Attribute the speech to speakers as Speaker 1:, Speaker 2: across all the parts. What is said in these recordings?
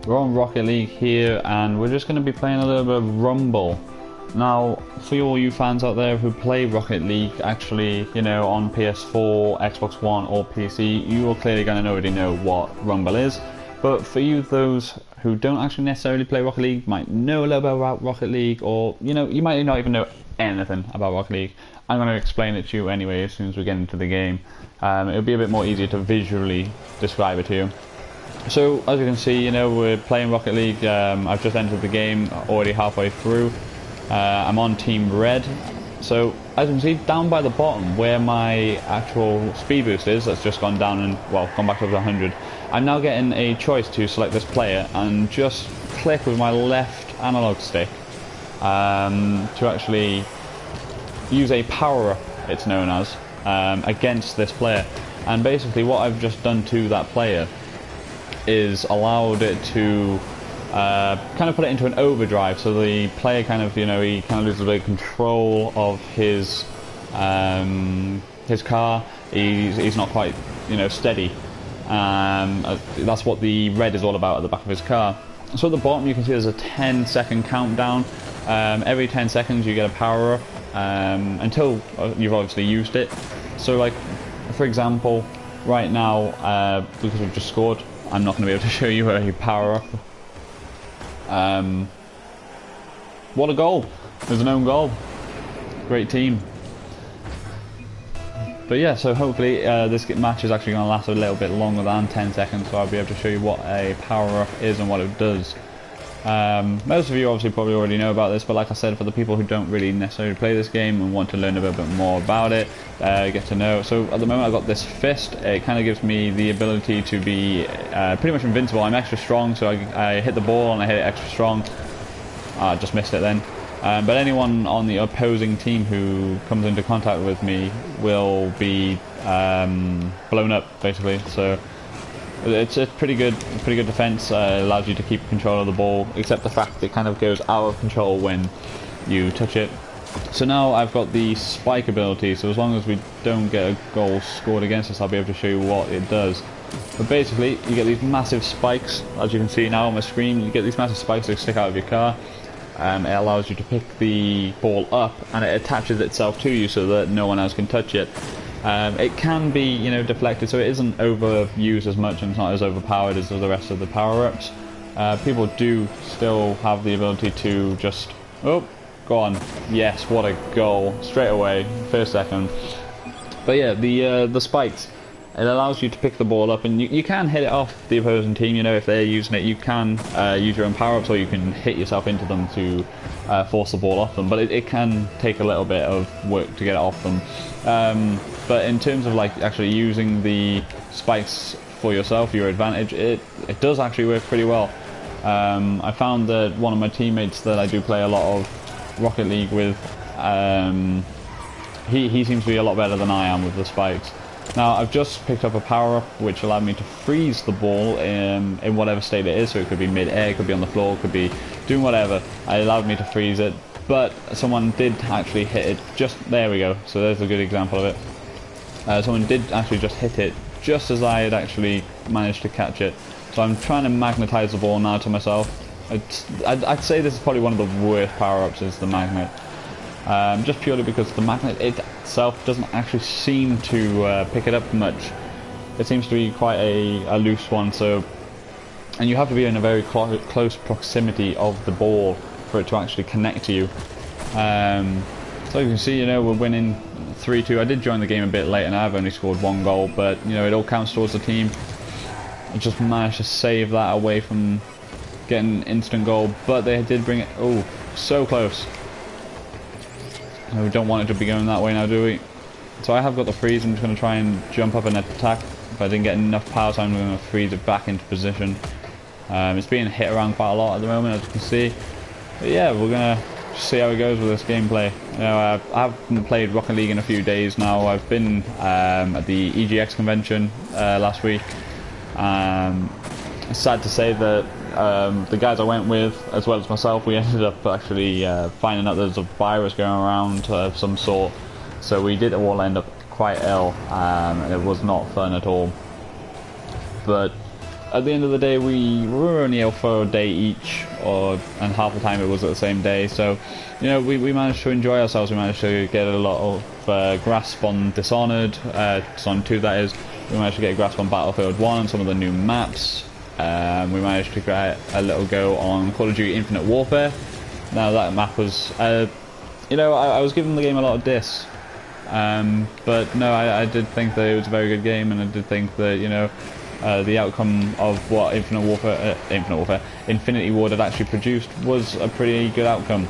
Speaker 1: We're on Rocket League here, and we're just going to be playing a little bit of Rumble. Now, for all you fans out there who play Rocket League, actually, you know, on PS4, Xbox One, or PC, you are clearly going to already know what Rumble is. But for you, those who don't actually necessarily play Rocket League, might know a little bit about Rocket League, or, you know, you might not even know anything about Rocket League. I'm going to explain it to you anyway as soon as we get into the game. It'll be a bit more easier to visually describe it to you. So, as you can see, you know, we're playing Rocket League. I've just entered the game, already halfway through. I'm on Team Red. So, as you can see, down by the bottom, where my actual speed boost is, that's just gone down and, well, gone back up to 100. I'm now getting a choice to select this player and just click with my left analog stick to actually use a power-up, it's known as, against this player. And basically what I've just done to that player is allowed it to kind of put it into an overdrive, so the player kind of, you know, he kind of loses a bit of control of his car. He's not quite, you know, steady. That's what the red is all about at the back of his car. So at the bottom you can see there's a 10-second countdown. Every 10 seconds you get a power up until you've obviously used it. So, like, for example, right now, because we've just scored, I'm not going to be able to show you a power up. What a goal! There's an own goal. Great team. But yeah, so hopefully this match is actually going to last a little bit longer than 10 seconds, so I'll be able to show you what a power up is and what it does. Most of you obviously probably already know about this, but like I said, for the people who don't really necessarily play this game and want to learn a little bit more about it, get to know. So at the moment I've got this fist. It kind of gives me the ability to be pretty much invincible. I'm extra strong, so I hit the ball and I hit it extra strong. I just missed it then. But anyone on the opposing team who comes into contact with me will be blown up, basically. So it's a pretty good defense. Allows you to keep control of the ball, except the fact that it kind of goes out of control when you touch it. So now I've got the spike ability, so as long as we don't get a goal scored against us, I'll be able to show you what it does. But basically, you get these massive spikes, as you can see now on my screen. You get these massive spikes that stick out of your car. It allows you to pick the ball up, and it attaches itself to you so that no one else can touch it. It can be, you know, deflected, so it isn't overused as much and it's not as overpowered as the rest of the power-ups. People do still have the ability to just, oh, go on, yes, what a goal, straight away, first second. But yeah, the spikes, it allows you to pick the ball up, and you can hit it off the opposing team. You know, if they're using it, you can use your own power-ups, or you can hit yourself into them to force the ball off them. But it can take a little bit of work to get it off them. But in terms of, like, actually using the spikes for yourself, your advantage, it does actually work pretty well. I found that one of my teammates that I do play a lot of Rocket League with, he seems to be a lot better than I am with the spikes. Now, I've just picked up a power-up which allowed me to freeze the ball in whatever state it is, so it could be mid-air, it could be on the floor, it could be doing whatever. It allowed me to freeze it, but someone did actually hit it just... There we go, so there's a good example of it. Someone did actually just hit it just as I had actually managed to catch it. So I'm trying to magnetize the ball now to myself. I'd say this is probably one of the worst power-ups, is the magnet. Just purely because the magnet itself doesn't actually seem to pick it up much. It seems to be quite a loose one, so, and you have to be in a very close proximity of the ball for it to actually connect to you. So you can see, you know, we're winning 3-2. I did join the game a bit late and I've only scored one goal, but, you know, it all counts towards the team. I just managed to save that away from getting an instant goal, but they did bring it, oh, so close. We don't want it to be going that way now, do we? So I have got the freeze. I'm just going to try and jump up and attack. If I didn't get enough power, so I'm going to freeze it back into position. It's being hit around quite a lot at the moment, as you can see. But yeah, we're going to see how it goes with this gameplay. You know, I haven't played Rocket League in a few days now. I've been at the EGX convention last week. It's sad to say that the guys I went with, as well as myself, we ended up actually finding out there's a virus going around of some sort. So we did all end up quite ill, and it was not fun at all. But at the end of the day, we were only out for a day each, and half the time it was at the same day. So, you know, we managed to enjoy ourselves. We managed to get a lot of grasp on Dishonored, Dishonored 2 that is. We managed to get a grasp on Battlefield 1 and some of the new maps. We managed to get a little go on Call of Duty Infinite Warfare. Now that map was, you know, I was giving the game a lot of diss. But no, I did think that it was a very good game, and I did think that, you know, the outcome of what Infinity Ward had actually produced was a pretty good outcome.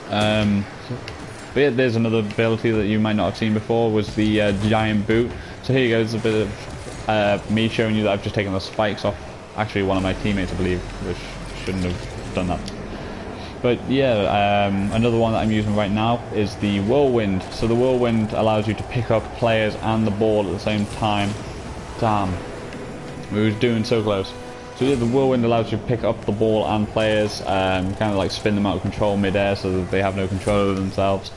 Speaker 1: But yeah, there's another ability that you might not have seen before, was the giant boot. So here you go, there's a bit of me showing you that I've just taken the spikes off, actually one of my teammates I believe, which shouldn't have done that. But yeah, another one that I'm using right now is the Whirlwind. So the Whirlwind allows you to pick up players and the ball at the same time. Damn, we were doing so close. So yeah, the Whirlwind allows you to pick up the ball and players, kind of like spin them out of control mid-air so that they have no control over themselves.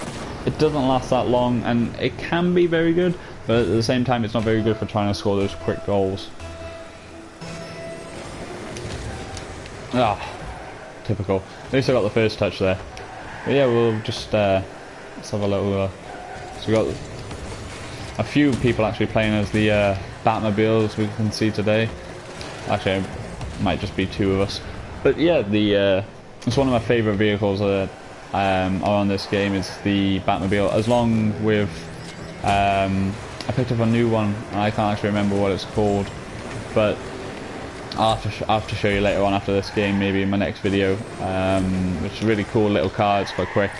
Speaker 1: It doesn't last that long, and it can be very good, but at the same time it's not very good for trying to score those quick goals. Ah, typical. At least I got the first touch there. But yeah, we'll just let's have a little. So we got a few people actually playing as the Batmobiles we can see today. Actually, it might just be two of us. But yeah, it's one of my favourite vehicles that are on this game is the Batmobile. As long with I picked up a new one, and I can't actually remember what it's called, but I'll have to show you later on after this game, maybe in my next video. Which is a really cool little car, it's quite quick.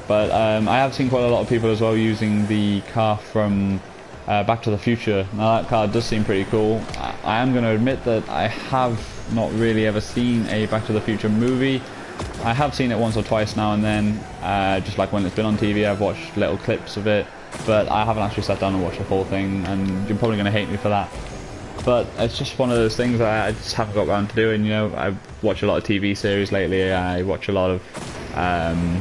Speaker 1: But I have seen quite a lot of people as well using the car from Back to the Future. Now that car does seem pretty cool. I am going to admit that I have not really ever seen a Back to the Future movie. I have seen it once or twice now and then, just like when it's been on TV. I've watched little clips of it, but I haven't actually sat down and watched the whole thing, and you're probably going to hate me for that. But it's just one of those things that I just haven't got around to doing. You know, I watch a lot of TV series lately. I watch a lot of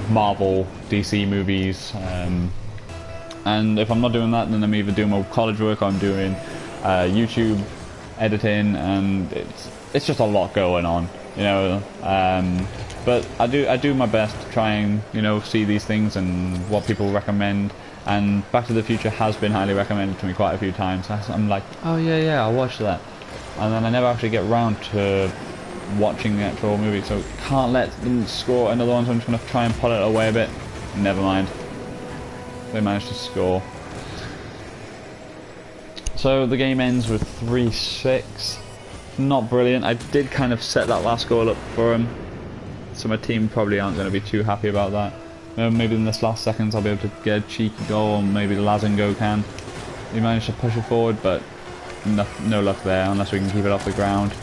Speaker 1: Marvel, DC movies, and if I'm not doing that, then I'm either doing my college work or I'm doing YouTube editing, and it's just a lot going on, you know. But I do my best to try and, you know, see these things and what people recommend. And Back to the Future has been highly recommended to me quite a few times. I'm like, oh yeah, I'll watch that. And then I never actually get around to watching the actual movie, so can't let them score another one, so I'm just going to try and pull it away a bit. Never mind. They managed to score. So the game ends with 3-6. Not brilliant. I did kind of set that last goal up for him, so my team probably aren't going to be too happy about that. Maybe in this last seconds I'll be able to get a cheeky goal, or maybe Lazengo can. He managed to push it forward, but no luck there, unless we can keep it off the ground.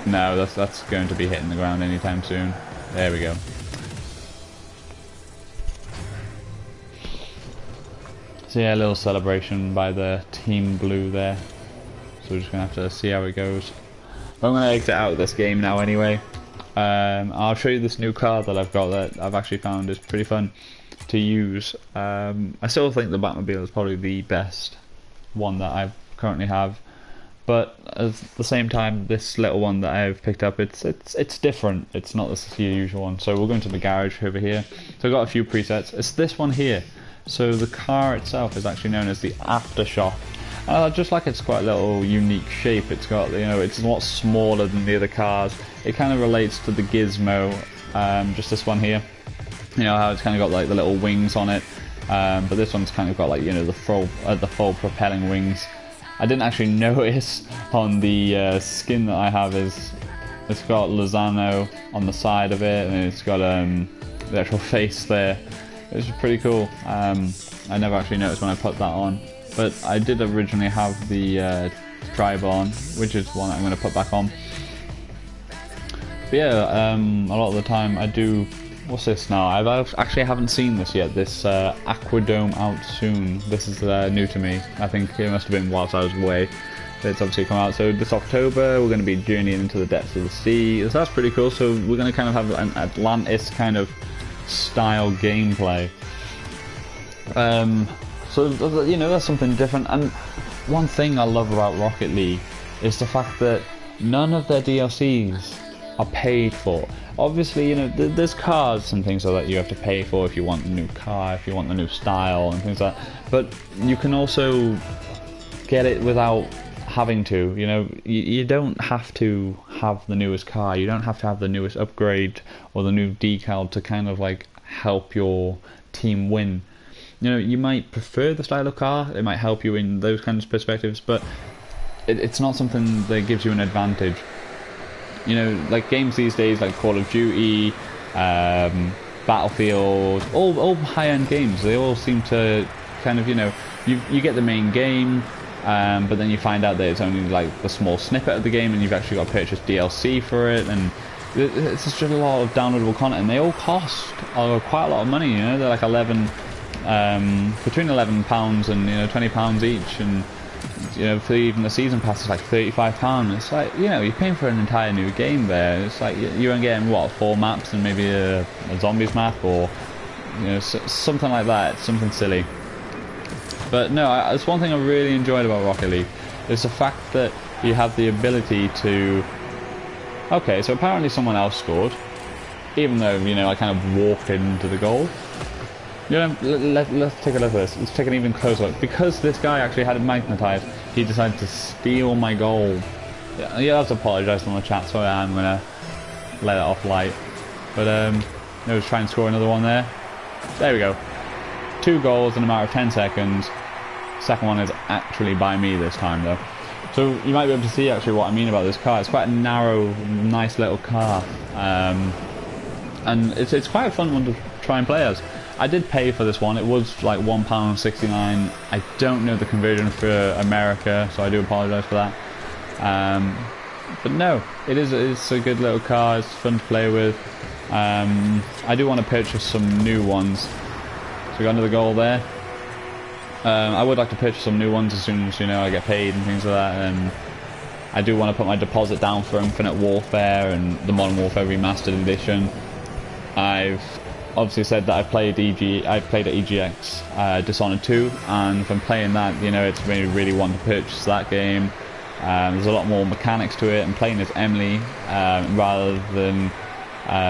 Speaker 1: No, that's going to be hitting the ground anytime soon. There we go. So yeah, a little celebration by the Team Blue there. So we're just going to have to see how it goes. But I'm going to exit out of this game now anyway. I'll show you this new car that I've got that I've actually found is pretty fun to use. I still think the Batmobile is probably the best one that I currently have, but at the same time, this little one that I've picked up, it's different. It's not the usual one. So we're going to the garage over here. So I've got a few presets. It's this one here. So the car itself is actually known as the Aftershock. Just like it's quite a little unique shape. It's got, you know, it's a lot smaller than the other cars. It kind of relates to the Gizmo, just this one here. You know how it's kind of got like the little wings on it, but this one's kind of got like, you know, the full propelling wings. I didn't actually notice on the skin that I have is it's got Lozano on the side of it, and it's got the actual face there. It's pretty cool. I never actually noticed when I put that on. But I did originally have the Tribon, which is one I'm going to put back on. But yeah, a lot of the time I do... What's this now? I actually haven't seen this yet, this Aquadome Out Soon. This is new to me. I think it must have been whilst I was away. It's obviously come out. So this October we're going to be journeying into the depths of the sea. So that's pretty cool. So we're going to kind of have an Atlantis kind of style gameplay. So, you know, that's something different, and one thing I love about Rocket League is the fact that none of their DLCs are paid for. Obviously, you know, there's cars and things like that you have to pay for if you want a new car, if you want the new style and things like that. But you can also get it without having to, you know, you don't have to have the newest car, you don't have to have the newest upgrade or the new decal to kind of like help your team win. You know, you might prefer the style of car, it might help you in those kinds of perspectives, but it's not something that gives you an advantage. You know, like games these days like Call of Duty, Battlefield, all high-end games, they all seem to kind of, you know, you get the main game, but then you find out that it's only like a small snippet of the game and you've actually got to purchase DLC for it, and it's just a lot of downloadable content, and they all cost quite a lot of money, you know, they're like between £11 and, you know, £20 each, and you know, for even the season pass is like £35. It's like, you know, you're paying for an entire new game there. It's like you ain't getting what, 4 maps and maybe a zombies map, or you know, something like that, something silly. But no, that's one thing I really enjoyed about Rocket League, is the fact that you have the ability to, okay, so apparently someone else scored, even though, you know, I kind of walked into the goal. You know, let's take a look at this. Let's take an even closer look. Because this guy actually had it magnetized, he decided to steal my goal. Yeah, you have to apologise on the chat, so I'm gonna let it off light. But let's try and score another one there. There we go. 2 goals in a matter of 10 seconds. Second one is actually by me this time though. So you might be able to see actually what I mean about this car. It's quite a narrow, nice little car, and it's quite a fun one to try and play as. I did pay for this one. It was like £1.69. I don't know the conversion for America, so I do apologise for that. But no, it's a good little car. It's fun to play with. I do want to purchase some new ones. So we got another goal there. I would like to purchase some new ones as soon as, you know, I get paid and things like that. And I do want to put my deposit down for Infinite Warfare and the Modern Warfare Remastered Edition. I've obviously said that I've played at EGX Dishonored 2, and from playing that, you know, it's made me really want to purchase that game. There's a lot more mechanics to it, and playing as Emily rather than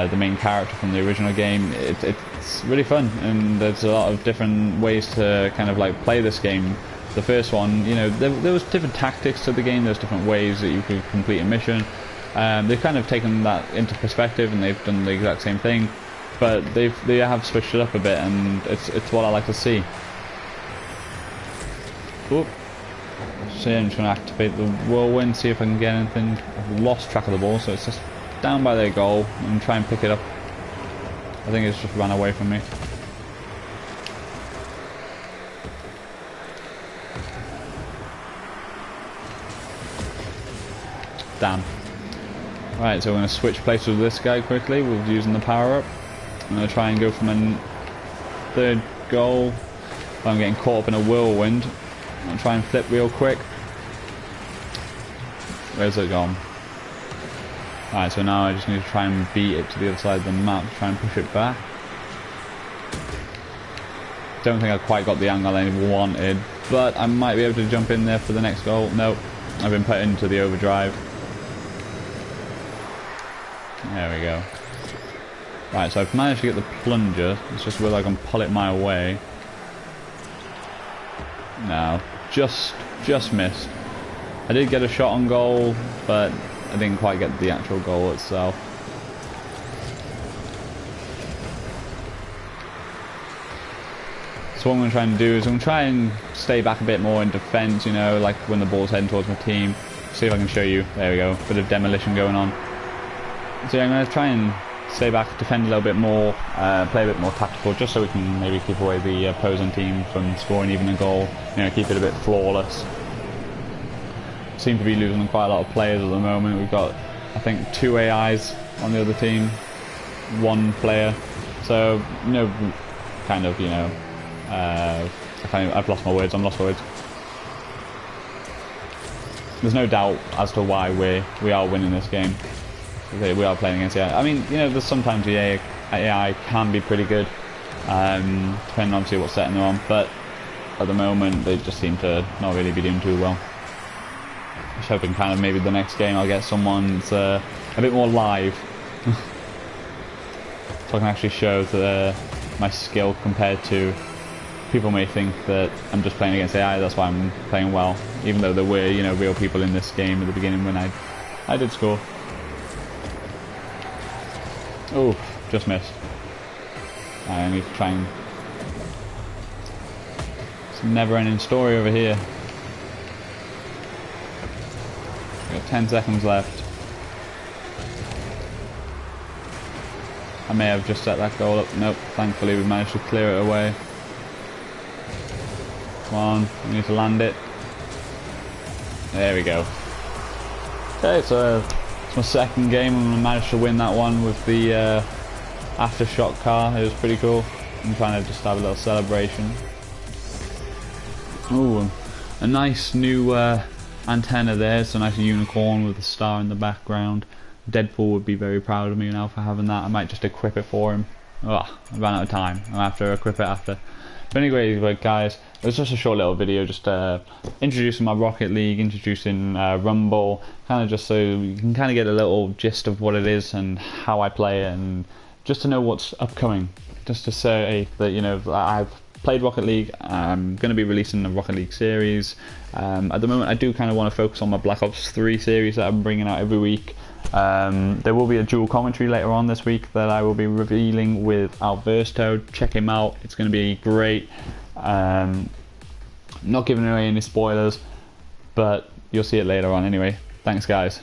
Speaker 1: the main character from the original game, it's really fun, and there's a lot of different ways to kind of like play this game. The first one, you know, there was different tactics to the game, there's different ways that you could complete a mission. They've kind of taken that into perspective, and they've done the exact same thing, but they have switched it up a bit, and it's what I like to see. Oop. So yeah, I'm just going to activate the whirlwind, see if I can get anything. I've lost track of the ball, so it's just down by their goal, and try and pick it up. I think it's just run away from me. Damn. Right, so we're going to switch places with this guy quickly with using the power up. I'm going to try and go from a third goal. I'm getting caught up in a whirlwind. I'm going to try and flip real quick. Where's it gone? Alright, so now I just need to try and beat it to the other side of the map, try and push it back. Don't think I quite got the angle I wanted, but I might be able to jump in there for the next goal. Nope, I've been put into the overdrive. There we go. Right, so I've managed to get the plunger. It's just whether I can pull it my way. No, just missed. I did get a shot on goal, but I didn't quite get the actual goal itself. So what I'm going to try and do is I'm going to try and stay back a bit more in defence, you know, like when the ball's heading towards my team. See if I can show you. There we go, bit of demolition going on. So yeah, I'm going to try and stay back, defend a little bit more, play a bit more tactical, just so we can maybe keep away the opposing team from scoring even a goal. You know, keep it a bit flawless. Seem to be losing quite a lot of players at the moment. We've got, I think, 2 AIs on the other team, 1 player. So, you know, kind of, you know, I've lost my words. I'm lost for words. There's no doubt as to why we are winning this game. We are playing against AI. I mean, you know, there's sometimes the AI can be pretty good, depending on obviously what setting they're on. But at the moment they just seem to not really be doing too well. Just hoping kind of maybe the next game I'll get someone that's a bit more live. So I can actually show my skill compared to... People may think that I'm just playing against AI, that's why I'm playing well. Even though there were, you know, real people in this game at the beginning when I did score. Oh, just missed. I need to try and... It's a never-ending story over here. We've got 10 seconds left. I may have just set that goal up. Nope, thankfully we managed to clear it away. Come on, we need to land it. There we go. Okay, so it's my second game and I managed to win that one with the aftershock car. It was pretty cool. I'm trying to just have a little celebration. Ooh, a nice new antenna there. It's a nice unicorn with a star in the background. Deadpool would be very proud of me now for having that. I might just equip it for him. Oh, I ran out of time. I'll have to equip it after. But anyway, guys, it was just a short little video, just introducing my Rocket League, introducing Rumble, kind of just so you can kind of get a little gist of what it is and how I play it, and just to know what's upcoming. Just to say that, you know, I've played Rocket League. I'm going to be releasing the Rocket League series. At the moment, I do kind of want to focus on my Black Ops 3 series that I'm bringing out every week. There will be a dual commentary later on this week that I will be revealing with Alversto. Check him out, it's going to be great. Not giving away any spoilers, but you'll see it later on anyway. Thanks guys.